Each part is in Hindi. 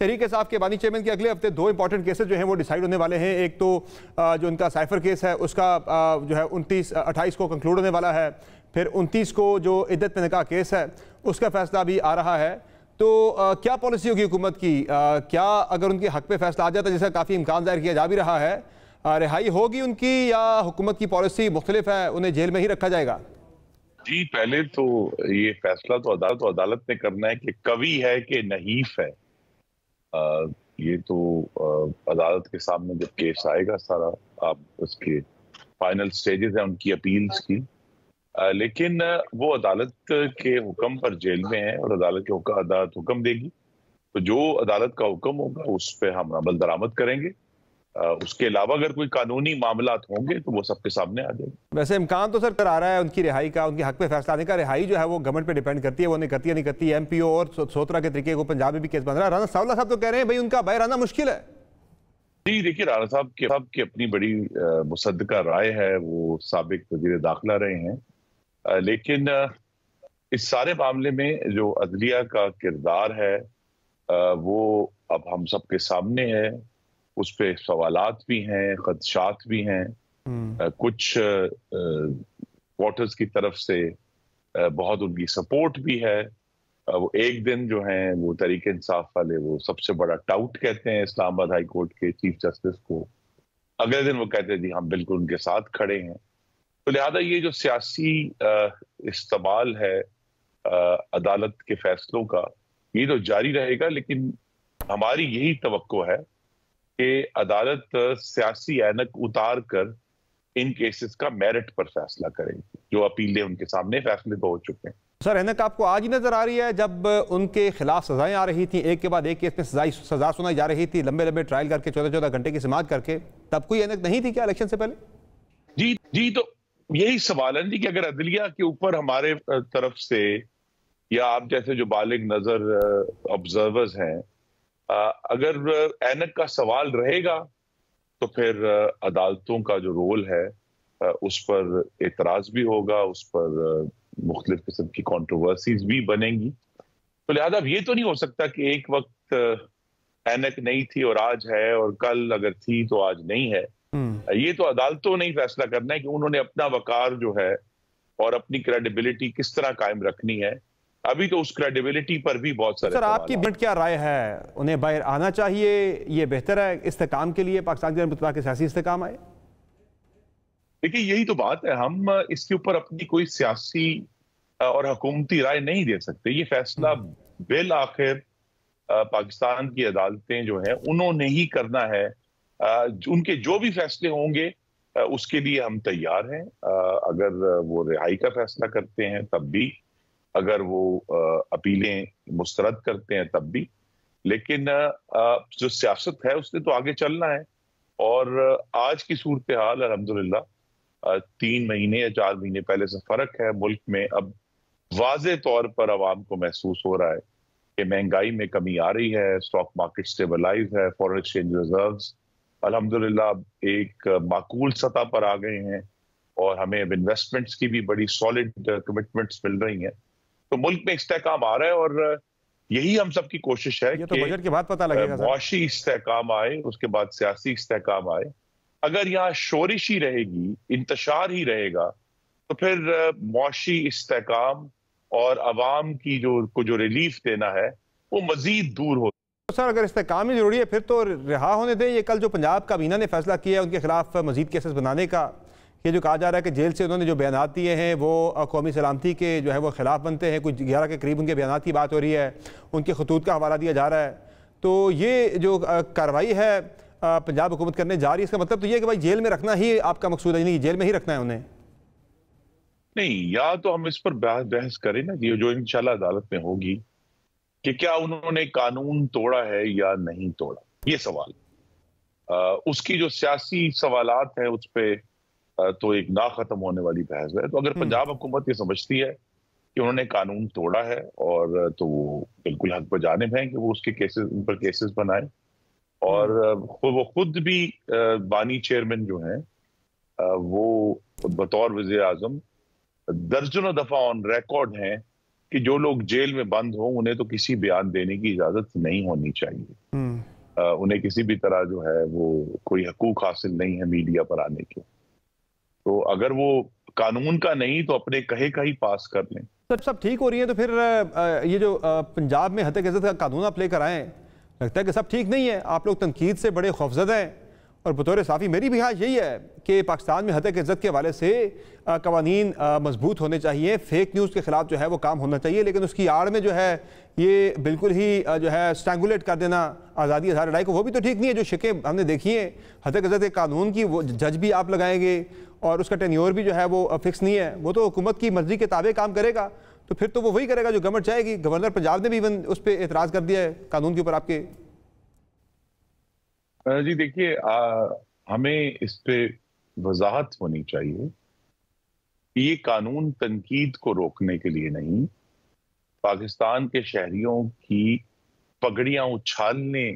तहरीक इंसाफ के बानी चेयरमैन के अगले हफ्ते 2 इंपॉर्टेंट केसेस जो हैं वो डिसाइड होने वाले हैं। एक तो जो उनका साइफर केस है उसका जो है 28 को कंक्लूड होने वाला है। फिर 29 को जो इद्दत में निकाह केस है उसका फैसला भी आ रहा है। तो क्या पॉलिसी होगी हुकूमत की? क्या अगर उनके हक पे फैसला आ जाता है, जिसका काफ़ी इम्कान जाहिर किया जा भी रहा है, रिहाई होगी उनकी या हुकूमत की पॉलिसी मुख्तलिफ है, उन्हें जेल में ही रखा जाएगा? जी, पहले तो ये फैसला तो अदालत ने करना है कि कवी है कि नहीफ है। ये तो अदालत के सामने जब केस आएगा सारा, आप उसके फाइनल स्टेजेस हैं उनकी अपील्स की। लेकिन वो अदालत के हुक्म पर जेल में है और अदालत हुक्म देगी, तो जो अदालत का हुक्म होगा उस पर हम अमल दरामद करेंगे। उसके अलावा अगर कोई कानूनी मामलात होंगे तो वो सबके सामने आ जाएंगे। वैसे इम्कान तो सर आ रहा है उनकी रिहाई का, उनके हक पे फैसला आने का। रिहाई जो है वो गवर्नमेंट पे डिपेंड करती है, वो नहीं करती है नहीं करती। एमपीओ और सोतरा के तरीके को पंजाब में भी केस बन रहा है। राना सावला साहब तो कह रहे हैं भाई उनका बाहर आना मुश्किल है। जी देखिए, राना साहब की अपनी बड़ी मुसद्दका राय है, वो साबिक वजीर दाखिला रहे हैं। लेकिन इस सारे मामले में जो अदलिया का किरदार है वो अब हम सबके सामने है। उस पे सवालात भी हैं, खदशात भी हैं। कुछ वोटर्स की तरफ से बहुत उनकी सपोर्ट भी है। वो एक दिन जो है वो तहरीक इंसाफ वाले वो सबसे बड़ा टाउट कहते हैं इस्लामाबाद हाई कोर्ट के चीफ जस्टिस को। अगले दिन वो कहते हैं जी हम बिल्कुल उनके साथ खड़े हैं। तो लिहाजा ये जो सियासी इस्तेमाल है अदालत के फैसलों का, ये तो जारी रहेगा। लेकिन हमारी यही तवक्को है कि अदालत सियासी ऐनक उतार कर इन केसेस का मेरिट पर फैसला करेगी। जो अपीलें उनके सामने फैसले तो हो चुके हैं। सर ऐनक आपको आज ही नजर आ रही है? जब उनके खिलाफ सजाएं आ रही थी, एक के बाद एक केस में सजा सुनाई जा रही थी, लंबे लंबे ट्रायल करके 14-14 घंटे की समाअत करके, तब कोई ऐनक नहीं थी क्या इलेक्शन से पहले? जी तो यही सवाल है कि अगर अदलिया के ऊपर हमारे तरफ से या आप जैसे जो बालिग नजर ऑब्जर्वर्स हैं, अगर ऐनक का सवाल रहेगा तो फिर अदालतों का जो रोल है उस पर एतराज भी होगा, उस पर मुख्तलिफ किस्म की कंट्रोवर्सीज भी बनेंगी। तो लिहाजा अब ये तो नहीं हो सकता कि एक वक्त ऐनक नहीं थी और आज है, और कल अगर थी तो आज नहीं है। ये तो अदालतों ने ही फैसला करना है कि उन्होंने अपना वकार जो है और अपनी क्रेडिबिलिटी किस तरह कायम रखनी है। अभी तो उस क्रेडिबिलिटी पर भी बहुत सारे सर आपकी क्या राय है? उन्हें बाहर आना चाहिए, ये बेहतर है इस्तेकाम के लिए, पाकिस्तान के मुल्क के सियासी इस्तेकाम आए? देखिए यही तो बात है, हम इसके ऊपर अपनी कोई सियासी और हुकूमती राय नहीं दे सकते। ये फैसला बिल आखिर पाकिस्तान की अदालतें जो है उन्होंने ही करना है। उनके जो भी फैसले होंगे उसके लिए हम तैयार हैं। अगर वो रिहाई का फैसला करते हैं तब भी, अगर वो अपीलें मुस्तरद करते हैं तब भी। लेकिन जो सियासत है उसने तो आगे चलना है। और आज की सूरत हाल अल्हम्दुलिल्लाह 3 महीने या 4 महीने पहले से फर्क है। मुल्क में अब वाज़े तौर पर अवाम को महसूस हो रहा है कि महंगाई में कमी आ रही है, स्टॉक मार्केट स्टेबलाइज है, फॉरेन एक्सचेंज रिजर्व्स अल्हम्दुलिल्लाह एक माकूल सतह पर आ गए हैं और हमें अब इन्वेस्टमेंट्स की भी बड़ी सॉलिड कमिटमेंट्स मिल रही हैं। तो मुल्क में इस्तेहकाम आ रहा है और यही हम सबकी कोशिश है कि बजट के बाद पता लगेगा मुआशी इस्तेहकाम आए, उसके बाद सियासी इस्तेहकाम आए। अगर यहाँ शोरिश ही रहेगी, इंतशार ही रहेगा, तो फिर मुआशी इस्तेहकाम और अवाम की जो रिलीफ देना है वो मजीद दूर हो। तो सर अगर इस्तेहकाम ही जरूरी है फिर तो रिहा होने दें। ये कल जो पंजाब काबीना ने फैसला किया है उनके खिलाफ मजीद केसेस बनाने का, ये जो कहा जा रहा है कि जेल से उन्होंने जो बयानात दिए हैं वो कौमी सलामती के जो है वो खिलाफ बनते हैं, कुछ 11 के करीब उनके बयानात की बात हो रही है, उनके खतूत का हवाला दिया जा रहा है। तो ये जो कार्रवाई है पंजाब हुकूमत करने जा रही है, इसका मतलब तो ये कि भाई जेल में रखना ही आपका मकसूद है, नहीं जेल में ही रखना है उन्हें? नहीं, या तो हम इस पर बहस करें ना जो इंशाल्लाह अदालत में होगी कि क्या उन्होंने कानून तोड़ा है या नहीं तोड़ा, ये सवाल। उसकी जो सियासी सवालात हैं उस पर तो एक ना खत्म होने वाली बहस है। तो अगर पंजाब हुकूमत ये समझती है कि उन्होंने कानून तोड़ा है और तो वो बिल्कुल हक बजानिब है कि वो उसके केसेस, उन पर केसेस बनाए। और वो खुद भी बानी चेयरमैन जो हैं वो बतौर वज़ीर आज़म दर्जनों दफा ऑन रिकॉर्ड हैं कि जो लोग जेल में बंद हो उन्हें तो किसी बयान देने की इजाजत नहीं होनी चाहिए। उन्हें किसी भी तरह जो है वो कोई हकूक हासिल नहीं है मीडिया पर आने के। तो अगर वो कानून का नहीं तो अपने कहे का ही पास कर लें। सर सब ठीक हो रही है तो फिर ये जो पंजाब में हत्या इज्जत का कानून आप लेकर आए, लगता है कि सब ठीक नहीं है। आप लोग तनकीद से बड़े खौफजदा हैं और बतौर साफ़ी मेरी भी हाँ यही है कि पाकिस्तान में हत्या इज्जत के हवाले से कवानीन मजबूत होने चाहिए, फेक न्यूज़ के खिलाफ जो है वो काम होना चाहिए, लेकिन उसकी आड़ में जो है ये बिल्कुल ही जो है स्ट्रैंगुलेट कर देना आज़ादी इज़हार राय को, वो भी तो ठीक नहीं है। जो शिकें हमने देखी हैं हत्या इज्जत के कानून की, वो जज भी आप लगाएंगे और उसका टेन्योर भी जो है वो फिक्स नहीं है, वो तो हुकूमत की मर्जी के ताबे काम करेगा, तो फिर तो वो वही करेगा जो गवर्नमेंट चाहेगी। गवर्नर पंजाब ने भी इवन उस पर एतराज़ कर दिया है कानून के ऊपर आपके। जी देखिए, हमें इस पे वजाहत होनी चाहिए कि ये कानून तनकीद को रोकने के लिए नहीं, पाकिस्तान के शहरियों की पगड़ियां उछालने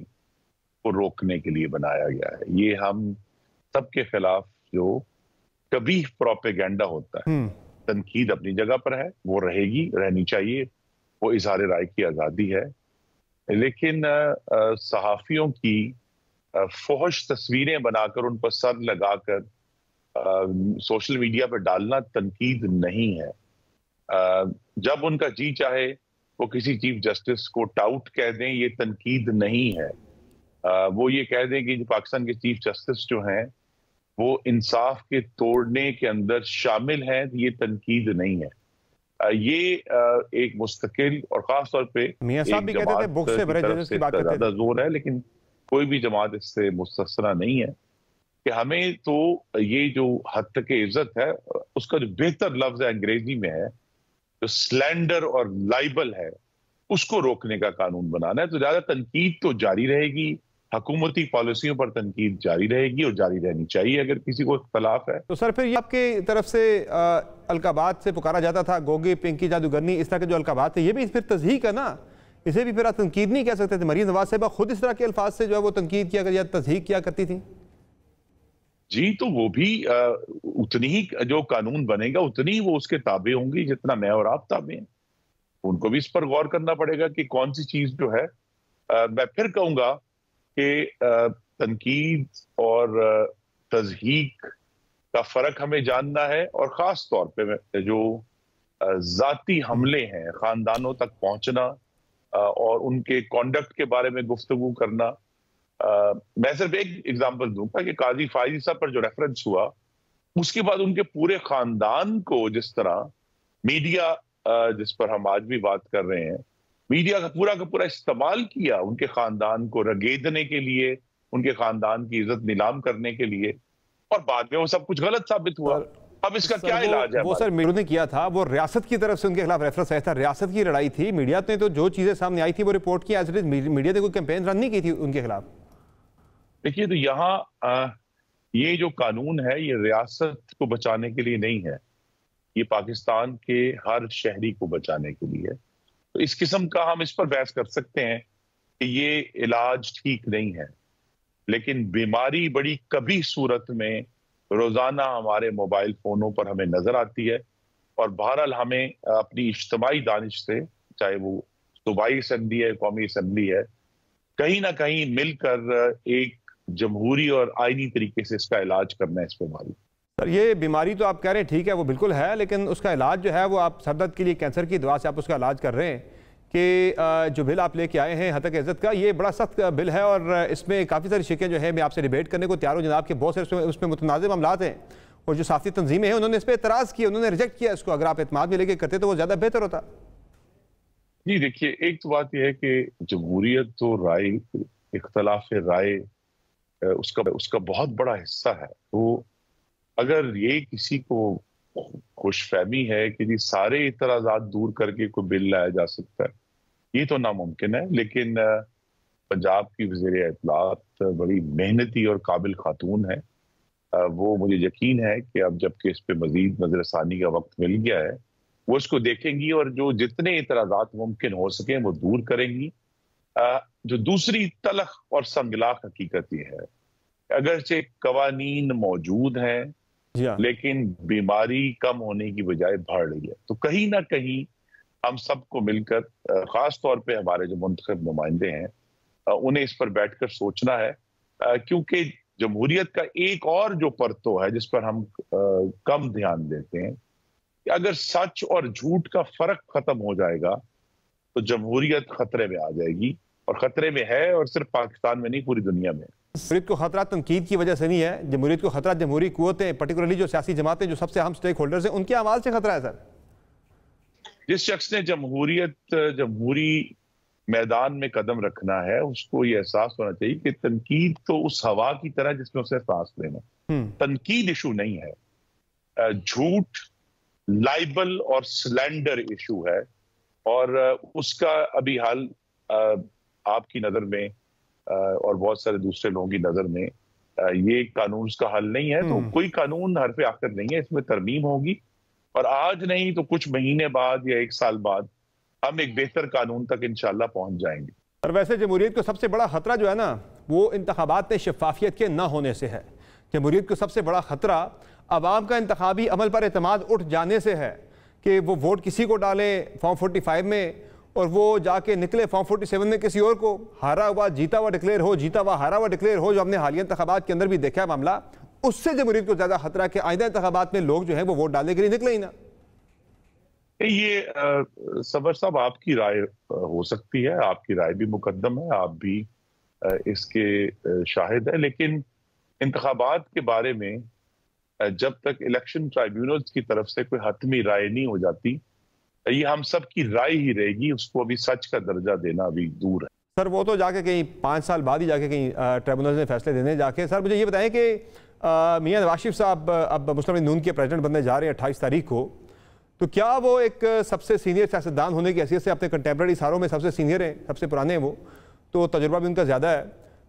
को रोकने के लिए बनाया गया है। ये हम सबके खिलाफ जो कभी प्रोपेगेंडा होता है। तनकीद अपनी जगह पर है, वो रहेगी, रहनी चाहिए, वो इजहार राय की आज़ादी है, लेकिन सहाफियों की फौहश तस्वीरें बनाकर उन पर सर लगाकर सोशल मीडिया पर डालना तनकीद नहीं है। जब उनका जी चाहे वो किसी चीफ जस्टिस को टाउट कह दें, ये तनकीद नहीं है। वो ये कह दें कि पाकिस्तान के चीफ जस्टिस जो हैं वो इंसाफ के तोड़ने के अंदर शामिल हैं, ये तनकीद नहीं है। ये एक मुस्तकिल और खास तौर पे मियां साहब भी कहते थे बुक से भरे जजेस की बात करते थे। ज्यादा जोर है, लेकिन कोई भी जमात इससे मुस्तस्ना नहीं है कि हमें तो ये जो हद तक इज्जत है उसका जो बेहतर लफ्ज अंग्रेजी में है, जो स्लैंडर और लाइबल है, उसको रोकने का कानून बनाना है। तो ज्यादा तनकीद तो जारी रहेगी, हुकूमती पॉलिसियों पर तनकीद जारी रहेगी और जारी रहनी चाहिए अगर किसी को इख्तलाफ है। तो सर फिर ये आपके तरफ से अलकाबात से पुकारा जाता था, गोगे पिंकी जादूगरनी, इस तरह के जो अलकाबात थे, ये भी फिर तज़हीक है ना, इसे भी फिर आप तनकीद नहीं कह सकते थे। मरीम नवाज साहिबा खुद इस तरह के अल्फाज से जो है वो तनकीद किया या तज़हीक किया करती थी। जी, तो वो भी उतनी ही जो कानून बनेगा उतनी ही वो उसके ताबे होंगी जितना मैं और आप ताबे हैं। उनको भी इस पर गौर करना पड़ेगा कि कौन सी चीज जो है, मैं फिर कहूंगा कि तनकीद और तज़हीक का फर्क हमें जानना है, और खास तौर पे जो जाती हमले हैं, खानदानों तक पहुंचना और उनके कॉन्डक्ट के बारे में गुफ्तगू करना। मैं सिर्फ एक एग्जांपल दूंगा कि काजी फायजी साहब पर जो रेफरेंस हुआ, उसके बाद उनके पूरे खानदान को जिस तरह मीडिया, जिस पर हम आज भी बात कर रहे हैं, मीडिया का पूरा इस्तेमाल किया उनके खानदान को रगेदने के लिए, उनके खानदान की इज्जत नीलाम करने के लिए, और बाद में वो सब कुछ गलत साबित हुआ। अब इसका क्या इलाज है? वो सर मीडिया ने किया था, वो रियासत की तरफ से उनके खिलाफ रेफरेंस आया था, रियासत की लड़ाई थी। मीडिया ने तो जो चीजें सामने आई थी वो रिपोर्ट की, एज इट इज मीडिया ने कोई कैंपेन रन नहीं की थी उनके खिलाफ। देखिए, तो यहाँ ये जो कानून है ये रियासत को बचाने के लिए नहीं है, ये पाकिस्तान के हर शहरी को बचाने के लिए है। तो इस किस्म का हम इस पर बहस कर सकते हैं कि ये इलाज ठीक नहीं है, लेकिन बीमारी बड़ी कभी सूरत में रोजाना हमारे मोबाइल फोनों पर हमें नजर आती है, और बहरहाल हमें अपनी इज्तिमाई दानिश से, चाहे वो सूबाई असम्बली है, कौमी असम्बली है, कहीं ना कहीं मिलकर एक जमहूरी और आईनी तरीके से इसका इलाज करना है इस बीमारी। सर ये बीमारी तो आप कह रहे हैं ठीक है, वो बिल्कुल है, लेकिन उसका इलाज जो है वो आप सरदर्द के लिए कैंसर की दवा से आप उसका इलाज कर रहे हैं कि जो बिल आप लेके आए हैं हत्या इज्जत का, ये बड़ा सख्त बिल है और इसमें काफ़ी सारी शिकें जो है मैं आपसे डिबेट करने को तैयार हूँ जनाब के, बहुत सारे उसमें मुतनाज़ मामलात हैं, और जो साफ़ी तंजीमें हैं उन्होंने इस पर एतराज़ किया, उन्होंने रिजेक्ट किया इसको। अगर आप एतमाद में लेके करते तो वो ज़्यादा बेहतर होता। जी देखिए, एक तो बात यह है कि जमहूरियत तो राय, इख्तलाफ राय उसका बहुत बड़ा हिस्सा है। तो अगर ये किसी को खुशफहमी है कि जी सारे इतराजात दूर करके कोई बिल लाया जा सकता है, ये तो नामुमकिन है। लेकिन पंजाब की वज़ीर इत्तलात बड़ी मेहनती और काबिल खातून है, वो मुझे यकीन है कि अब जबकि इस पे मजीद नजरसानी का वक्त मिल गया है, वो इसको देखेंगी और जो जितने इतराजात मुमकिन हो सके वो दूर करेंगी। जो दूसरी तलख और संगलाख हकीकत ये है, अगरचे कवानीन मौजूद हैं लेकिन बीमारी कम होने की बजाय बढ़ रही है। तो कहीं ना कहीं हम सबको मिलकर, खास तौर पे हमारे जो मुंतखब नुमाइंदे हैं, उन्हें इस पर बैठकर सोचना है, क्योंकि जमहूरियत का एक और जो परतो है जिस पर हम कम ध्यान देते हैं, कि अगर सच और झूठ का फर्क खत्म हो जाएगा तो जमहूरियत खतरे में आ जाएगी, और खतरे में है, और सिर्फ पाकिस्तान में नहीं, पूरी दुनिया में। जमहूरियत को खतरा तनकीद की वजह से नहीं है, जमहूरियत को खतरा जमहूरी कुव्वतें, पर्टिकुलरली जो सियासी जमातें जो सबसे अहम स्टेक होल्डर्स हैं, उनके आवाज से खतरा है सर। जिस शख्स ने जमहूरी मैदान में कदम रखना है, उसको ये एहसास होना चाहिए कि तनकीद तो उस हवा की तरह जिसमें उसे सांस लेना। तनकीद इशू नहीं है, झूठ, लाइबल और स्लैंडर इशू है, और उसका अभी हाल आपकी नजर में और बहुत सारे दूसरे लोगों की नजर में ये कानून का हल नहीं है। तो कोई कानून हरफ आखिर नहीं है, इसमें तरमीम होगी, और आज नहीं तो कुछ महीने बाद या 1 साल बाद हम एक बेहतर कानून तक इंशाल्लाह पहुंच जाएंगे। और वैसे जमहूरियत को सबसे बड़ा खतरा जो है ना, वो इंतखाबात में शफाफियत के ना होने से है। जमहूरियत को सबसे बड़ा खतरा अवाम का इंतखाबी अमल पर एतमाद उठ जाने से है, कि वो वोट किसी को डालें फॉर्म 45 में, और वो जाके निकले फॉर्म 47 में किसी और को, हारा हुआ जीता हुआ डिक्लेयर हो, जीता हुआ हारा हुआ डिक्लेयर हो, जो हमने हालिया इंतखाबात के अंदर भी देखा है मामला। उससे जमहूरियत को ज्यादा खतरा कि आइंदा इंतखाबात में लोग जो है वो वोट डालने के लिए निकले ही ना। ये सबर साहब, आपकी राय हो सकती है, आपकी राय भी मुकद्दम है, आप भी इसके शाहिद है, लेकिन इंतखाबात के बारे में जब तक इलेक्शन ट्राइब्यूनल्स की तरफ से कोई हतमी राय नहीं हो जाती, ये हम सब की राय ही रहेगी, उसको अभी सच का दर्जा देना अभी दूर है। सर वो तो जाके कहीं 5 साल बाद ही जाके कहीं ट्राइब्यूनल ने फैसले देने जाके। सर मुझे ये बताएं कि मियां नवाज शरीफ साहब अब मुस्लिम लीग नून के प्रेसिडेंट बनने जा रहे हैं 28 तारीख को, तो क्या वो एक सबसे सीनियर सियासतदान होने की हैसियत से अपने कंटेम्प्रेरी सारों में सबसे सीनियर हैं, सबसे पुराने हैं वो, तो तजुर्बा भी उनका ज़्यादा है,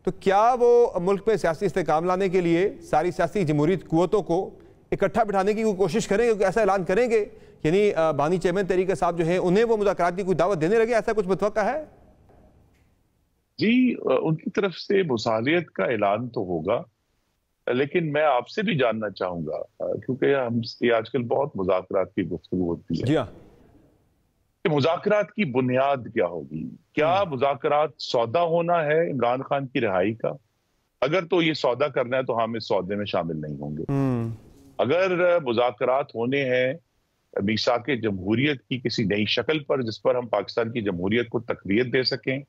तो क्या वो मुल्क में सियासी इस्तेकाम लाने के लिए सारी सियासी जमहूरियत कुव्वतों को इकट्ठा बिठाने की कोशिश करेंगे, ऐसा ऐलान करेंगे, यानी बानी चेयरमैन तरीके साहब जो है उन्हें वो मुज़ाकरात की कोई दावत देने लगे, ऐसा कुछ मुतवक्का है? जी, उनकी तरफ से मुसालियत का ऐलान तो होगा, लेकिन मैं आपसे भी जानना चाहूंगा, क्योंकि हम ये आजकल बहुत मुज़ाकरात की गुफ्तगू होती है, जी हाँ, कि मुज़ाकरात की बुनियाद क्या होगी? क्या मुज़ाकरात सौदा होना है इमरान खान की रिहाई का? अगर तो ये सौदा करना है तो हम इस सौदे में शामिल नहीं होंगे। अगर मुज़ाकरात होने हैं मीसाके जमहूरियत की किसी नई शक्ल पर, जिस पर हम पाकिस्तान की जमहूरियत को तक़वियत दे सकें,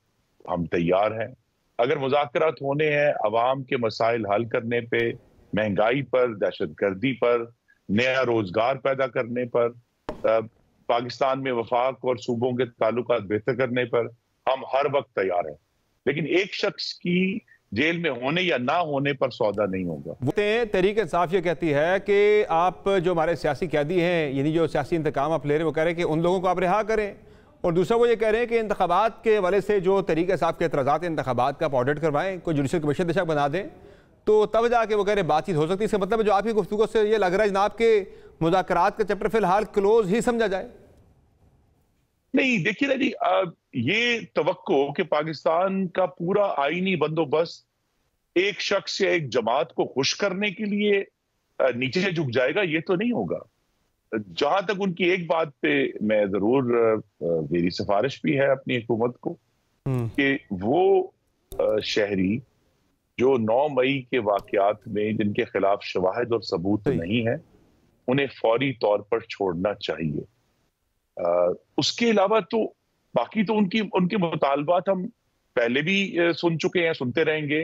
हम तैयार हैं। अगर मुज़ाकरात होने हैं अवाम के मसाइल हल करने पे, महंगाई पर, दहशतगर्दी पर, नया रोजगार पैदा करने पर, पाकिस्तान में वफाक और सूबों के ताल्लुकात बेहतर करने पर, हम हर वक्त तैयार हैं। लेकिन एक शख्स की जेल में होने या ना होने पर सौदा नहीं होगा। तहरीक इंसाफ ये कहती है कि आप जो हमारे सियासी कैदी हैं, यानी जो सियासी इंतकाम आप ले रहे हैं, वो कह रहे हैं कि उन लोगों को आप रिहा करें, और दूसरा वो ये कह रहे हैं कि इंतखाबात के हवाले से जो तहरीक इंसाफ के एतराज़ात इंतखाबात का ऑडिट करवाएं, कोई जुडिशल कमीशन दिशा बना दें, तो तब जाके वो कह रहे बातचीत हो सकती है। इसका मतलब जो आपकी गुफ्तगू से ये लग रहा है जनाब के मुज़ाकरात का चैप्टर फिलहाल क्लोज ही समझा जाए। नहीं, देखिए ना जी, ये तवक्को कि पाकिस्तान का पूरा आईनी बंदोबस्त एक शख्स या एक जमात को खुश करने के लिए नीचे झुक जाएगा, ये तो नहीं होगा। जहां तक उनकी एक बात पे मैं जरूर, मेरी सिफारिश भी है अपनी हुकूमत को, कि वो शहरी जो 9 मई के वाकयात में जिनके खिलाफ शवाहिद और सबूत नहीं है, उन्हें फौरी तौर पर छोड़ना चाहिए। उसके अलावा तो बाकी तो उनके मुतालबात हम पहले भी सुन चुके हैं, सुनते रहेंगे।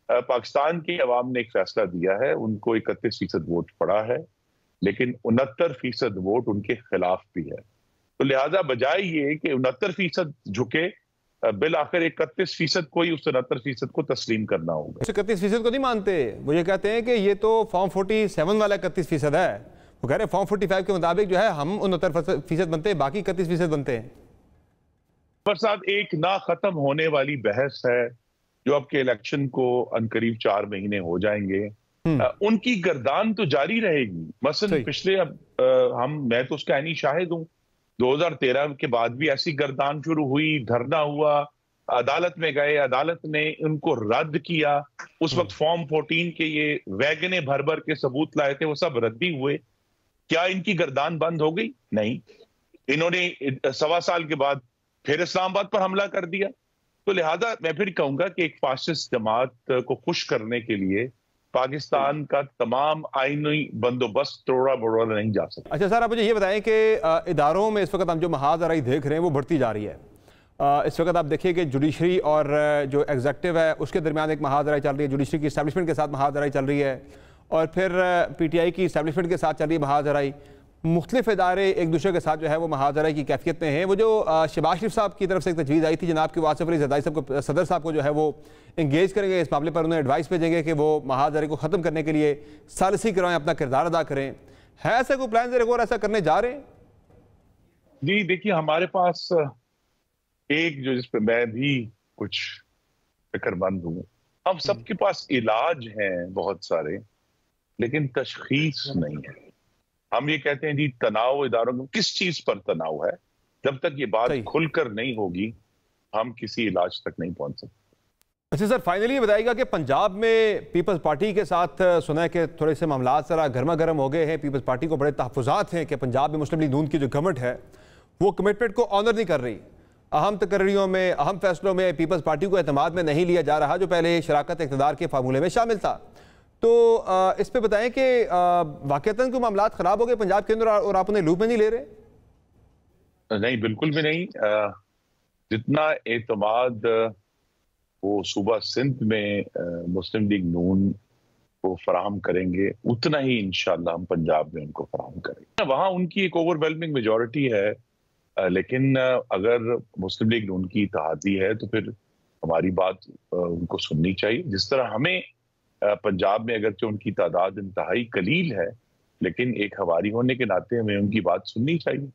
पाकिस्तान की अवाम ने एक फैसला दिया है, उनको 31% वोट पड़ा है, लेकिन 69% वोट उनके खिलाफ भी है। तो लिहाजा बजाय ये कि 69% झुके, बिल आखिर 31% को ही उस 69% को तस्लीम करना होगा। 31% को नहीं मानते, वो ये कहते हैं कि ये तो फॉर्म 47 वाला 31% है। वो कह रहे हैं फॉर्म 45 के मुताबिक जो है हम 69% बनते हैं, बाकी 31% बनते हैं। पर साहब, एक ना खत्म होने वाली बहस है जो अब के इलेक्शन को अनकरीब 4 महीने हो जाएंगे, उनकी गर्दान तो जारी रहेगी। मसलन पिछले मैं तो उसका ऐनी शाहिद हूं, 2013 के बाद भी ऐसी गर्दान शुरू हुई, धरना हुआ, अदालत में गए, अदालत ने उनको रद्द किया। उस वक्त फॉर्म 14 के ये वैगने भर भर के सबूत लाए थे, वो सब रद्दी हुए। क्या इनकी गर्दान बंद हो गई? नहीं। इन्होंने 1.25 साल के बाद फिर इस्लामाबाद पर हमला कर दिया। तो लिहाजा मैं फिर कहूंगा कि एक फाशिस्ट जमात को खुश करने के लिए पाकिस्तान का तमाम आईनी बंदोबस्त तोड़ा मरोड़ा नहीं जा सकता। अच्छा सर, आप मुझे ये बताएं कि इदारों में इस वक्त हम जो महाजराई देख रहे हैं वो बढ़ती जा रही है। इस वक्त आप देखिए कि जुडिशरी और जो एग्जेक्टिव है उसके दरमियान एक महाजराई चल रही है, जुडिशरी की इस्टेब्लिशमेंट के साथ महाजराई चल रही है, और फिर PTI की इस्टेब्लिशमेंट के साथ चल रही है महाजराई। मुख्तलिफ इदारे एक दूसरे के साथ जो है वो महाजराई की कैफियत में हैं। वो जो शहबाज शरीफ साहब की तरफ से एक तजवीज़ आई थी जनाब कि आसिफ अली ज़रदारी साहब को, सदर साहब को जो है वो इंगेज करेंगे इस मामले पर, उन्हें एडवाइस भेजेंगे कि वो महाजराई को ख़त्म करने के लिए सालिसी करवाएं, अपना किरदार अदा करें। है ऐसा कोई प्लान ज़रा और ऐसा करने जा रहे हैं? जी देखिए, हमारे पास एक जो जिस पे मैं भी कुछ फिक्रमंद हूँ, हम सबके पास इलाज हैं बहुत सारे, लेकिन तशखीस नहीं है। हम ये कहते हैं जी तनाव इदारों में, किस चीज पर तनाव है? जब तक ये बात खुलकर नहीं होगी हम किसी इलाज तक नहीं पहुंच सकते। अच्छा सर, फाइनली ये बताइएगा कि पंजाब में पीपल्स पार्टी के साथ सुना है कि थोड़े से मामला जरा गर्मा गर्म हो गए हैं। पीपल्स पार्टी को बड़े तहफ़्फ़ुज़ात हैं कि पंजाब में मुस्लिम लीग नून की जो गवर्नमेंट है वो कमिटमेंट को ऑनर नहीं कर रही। अहम तकर्रियों में, अहम फैसलों में पीपल्स पार्टी को एतमाद में नहीं लिया जा रहा, जो पहले शराकत इक़्तिदार के फार्मूले में शामिल था। तो इस पे बताएं कि वाक़तन कोई मामला ख़राब हो गए पंजाब के अंदर और आप उन्हें लूप में नहीं ले रहे? नहीं, बिल्कुल भी नहीं। जितना एतमाद वो सूबा सिंध में मुस्लिम लीग नून को फराहम करेंगे, उतना ही इंशाल्लाह हम पंजाब में उनको फराहम करेंगे। वहां उनकी एक ओवरवेलमिंग मेजॉरिटी है, लेकिन अगर मुस्लिम लीग नून की इत्तेहादी है तो फिर हमारी बात उनको सुननी चाहिए। जिस तरह हमें पंजाब में अगरचे उनकी तादाद इंतहाई कलील है, लेकिन एक हवारी होने के नाते हमें उनकी बात सुननी चाहिए।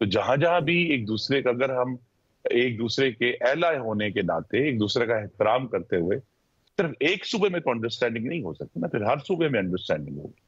तो जहां जहां भी एक दूसरे का, अगर हम एक दूसरे के एला होने के नाते एक दूसरे का एहतराम करते हुए, सिर्फ एक सूबे में तो अंडरस्टैंडिंग नहीं हो सकती ना, फिर हर सूबे में अंडरस्टैंडिंग होगी।